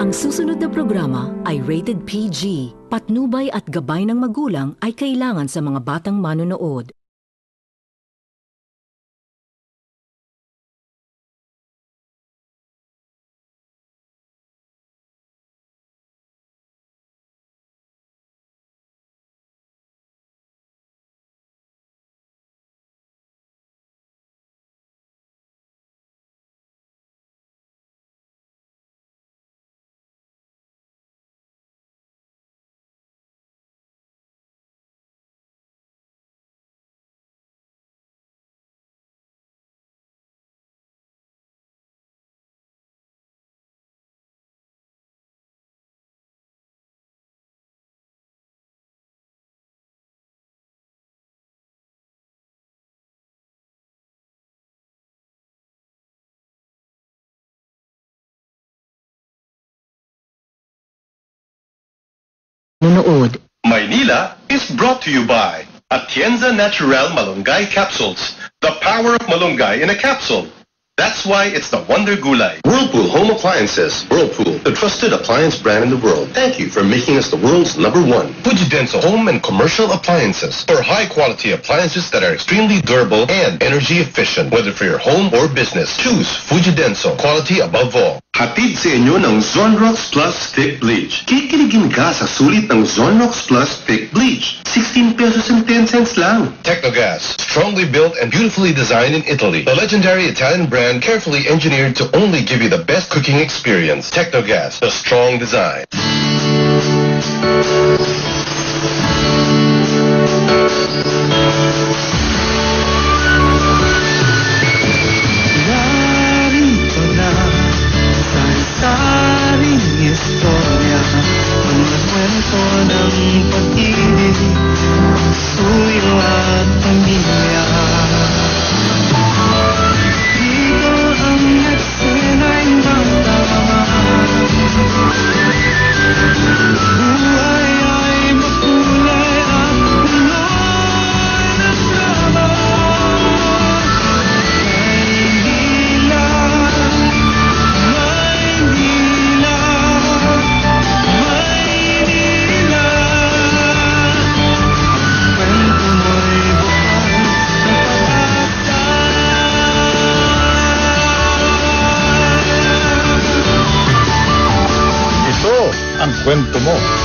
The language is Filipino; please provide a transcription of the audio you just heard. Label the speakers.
Speaker 1: Ang susunod na programa ay rated PG. Patnubay at gabay ng magulang ay kailangan sa mga batang manonood. Manood.
Speaker 2: Maynila is brought to you by Atienza Natural Malunggay Capsules. The power of malunggay in a capsule. That's why it's the Wonder Gulay.
Speaker 3: Whirlpool Home Appliances. Whirlpool, the trusted appliance brand in the world. Thank you for making us the world's #1. Fujidenso Home and Commercial Appliances. For high-quality appliances that are extremely durable and energy efficient. Whether for your home or business, choose Fujidenso. Quality above all.
Speaker 2: Hatid sa inyo ng Zonrox Plus Thick Bleach. Kikiligin ka sa sulit ng Zonrox Plus Thick Bleach. 16 pesos and 10 cents lang.
Speaker 3: Technogas, strongly built and beautifully designed in Italy. The legendary Italian brand carefully engineered to only give you the best cooking experience. Technogas, the strong design.
Speaker 4: Istorya, mga kwento ng pag-ibig, suyo at pamilya. Dito ang nagsinay banda, buhay ay makulay at puno ng drama.
Speaker 5: Ang kwento mo.